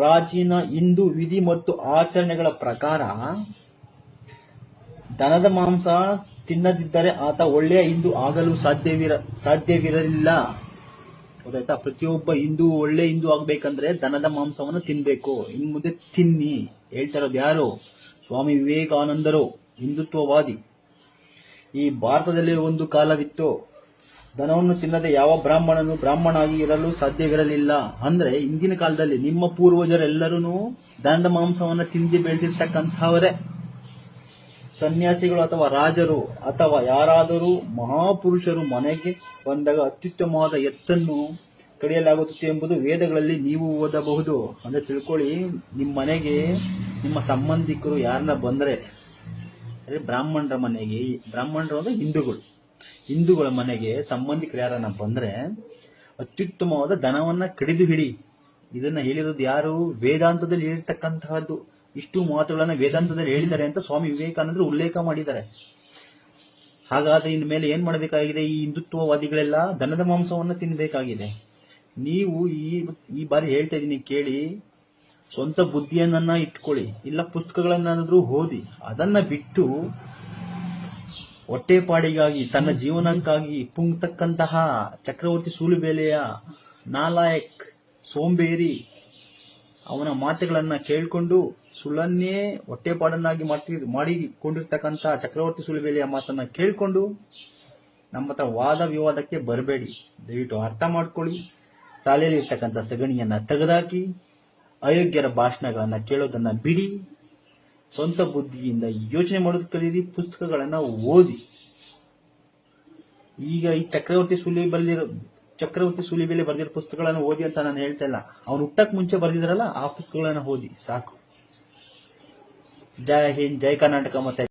ಪ್ರಾಚೀನ ಹಿಂದೂ ವಿಧಿ ಮತ್ತು ಆಚರಣೆಗಳ ಪ್ರಕಾರ ದನದ ಮಾಂಸ ತಿನ್ನದಿದ್ದರೆ ಆತ ಒಳ್ಳೆಯ ಹಿಂದೂ ಆಗಲು ಸಾಧ್ಯವಿರಲಿಲ್ಲ. ಗೊತ್ತಾಯ್ತಾ? ಪ್ರತಿಯೊಬ್ಬ ಹಿಂದೂ ಒಳ್ಳೆ ಹಿಂದೂ ಆಗ್ಬೇಕಂದ್ರೆ ದನದ ಮಾಂಸವನ್ನು ತಿನ್ಬೇಕು. ಇನ್ನು ಮುಂದೆ ತಿನ್ನಿ. ಹೇಳ್ತಾ ಇರೋದು ಯಾರು? ಸ್ವಾಮಿ ವಿವೇಕಾನಂದರು, ಹಿಂದುತ್ವವಾದಿ. ಈ ಭಾರತದಲ್ಲಿ ಒಂದು ಕಾಲವಿತ್ತು, ದನವನ್ನು ತಿನ್ನದೆ ಯಾವ ಬ್ರಾಹ್ಮಣನು ಬ್ರಾಹ್ಮಣಾಗಿ ಇರಲು ಸಾಧ್ಯವಿರಲಿಲ್ಲ. ಅಂದ್ರೆ ಇಂದಿನ ಕಾಲದಲ್ಲಿ ನಿಮ್ಮ ಪೂರ್ವಜರೆಲ್ಲರೂ ದನದ ಮಾಂಸವನ್ನು ತಿಂದು ಬೆಳೆದಿರ್ತಕ್ಕಂಥವರೇ. ಸನ್ಯಾಸಿಗಳು ಅಥವಾ ರಾಜರು ಅಥವಾ ಯಾರಾದರೂ ಮಹಾಪುರುಷರು ಮನೆಗೆ ಬಂದಾಗ ಅತ್ಯುತ್ತಮವಾದ ಎತ್ತನ್ನು ಕಡಿಯಲಾಗುತ್ತದೆ ಎಂಬುದು ವೇದಗಳಲ್ಲಿ ನೀವು ಓದಬಹುದು. ಅಂದ್ರೆ ತಿಳ್ಕೊಳ್ಳಿ, ನಿಮ್ಮ ಮನೆಗೆ ನಿಮ್ಮ ಸಂಬಂಧಿಕರು ಯಾರನ್ನ ಬಂದ್ರೆ, ಬ್ರಾಹ್ಮಣರ ಮನೆಗೆ, ಬ್ರಾಹ್ಮಣರು ಅಂದ್ರೆ ಹಿಂದೂಗಳ ಮನೆಗೆ ಸಂಬಂಧಿಕರು ಯಾರನ್ನ ಬಂದ್ರೆ ಅತ್ಯುತ್ತಮವಾದ ದನವನ್ನ ಕಡಿದು ಹಿಡಿ. ಇದನ್ನ ಹೇಳಿರೋದು ಯಾರು? ವೇದಾಂತದಲ್ಲಿ ಹೇಳಿರ್ತಕ್ಕಂತಹದ್ದು. ಇಷ್ಟು ಮಾತುಗಳನ್ನ ವೇದಾಂತದಲ್ಲಿ ಹೇಳಿದ್ದಾರೆ ಅಂತ ಸ್ವಾಮಿ ವಿವೇಕಾನಂದರು ಉಲ್ಲೇಖ ಮಾಡಿದ್ದಾರೆ. ಹಾಗಾದ್ರೆ ಇನ್ ಮೇಲೆ ಏನ್ ಮಾಡಬೇಕಾಗಿದೆ? ಈ ಹಿಂದುತ್ವವಾದಿಗಳೆಲ್ಲ ದನದ ಮಾಂಸವನ್ನ ತಿನ್ನಬೇಕಾಗಿದೆ. ನೀವು ಈ ಬಾರಿ ಹೇಳ್ತಾ ಇದೀನಿ ಕೇಳಿ, ಸ್ವಂತ ಬುದ್ಧಿಯನ್ನ ಇಟ್ಕೊಳ್ಳಿ, ಇಲ್ಲ ಪುಸ್ತಕಗಳನ್ನಾದ್ರೂ ಓದಿ. ಅದನ್ನ ಬಿಟ್ಟು ಹೊಟ್ಟೆಪಾಡಿಗಾಗಿ ತನ್ನ ಜೀವನಕ್ಕಾಗಿ ಪುಂಕ್ತಕ್ಕಂತಹ ಚಕ್ರವರ್ತಿ ಸೂಲಿಬೆಲೆಯ ನಾಲಾಯಕ್ ಸೋಂಬೇರಿ ಅವನ ಮಾತುಗಳನ್ನ ಕೇಳ್ಕೊಂಡು ಸುಳ್ಳನ್ನೇ ಹೊಟ್ಟೆಪಾಡನ್ನಾಗಿ ಮಾಡಿಕೊಂಡಿರ್ತಕ್ಕಂಥ ಚಕ್ರವರ್ತಿ ಸೂಲಿಬೆಲೆಯ ಮಾತನ್ನ ಕೇಳ್ಕೊಂಡು ನಮ್ಮ ಹತ್ರ ವಾದ ವಿವಾದಕ್ಕೆ ಬರಬೇಡಿ. ದಯವಿಟ್ಟು ಅರ್ಥ ಮಾಡ್ಕೊಳ್ಳಿ. ತಲೆಯಲ್ಲಿ ಇರ್ತಕ್ಕಂಥ ಸಗಣಿಯನ್ನ ತೆಗೆದಾಕಿ, ಅಯೋಗ್ಯರ ಭಾಷಣಗಳನ್ನ ಕೇಳೋದನ್ನ ಬಿಡಿ. ಸ್ವಂತ ಬುದ್ಧಿಯಿಂದ ಯೋಚನೆ ಮಾಡೋದು ಕಲೀರಿ. ಪುಸ್ತಕಗಳನ್ನ ಓದಿ. ಈಗ ಈ ಚಕ್ರವರ್ತಿ ಸೂಲಿಬೆಲೆ ಬರೆದಿರೋ ಪುಸ್ತಕಗಳನ್ನು ಓದಿ ಅಂತ ನಾನು ಹೇಳ್ತಾ ಇಲ್ಲ. ಅವ್ನು ಹುಟ್ಟಕ್ ಮುಂಚೆ ಬರೆದಿದ್ರಲ್ಲ ಆ ಪುಸ್ತಕಗಳನ್ನ ಓದಿ ಸಾಕು. ಜೈ ಹಿಂದ್, ಜೈ ಕರ್ನಾಟಕ. ಮತ್ತೆ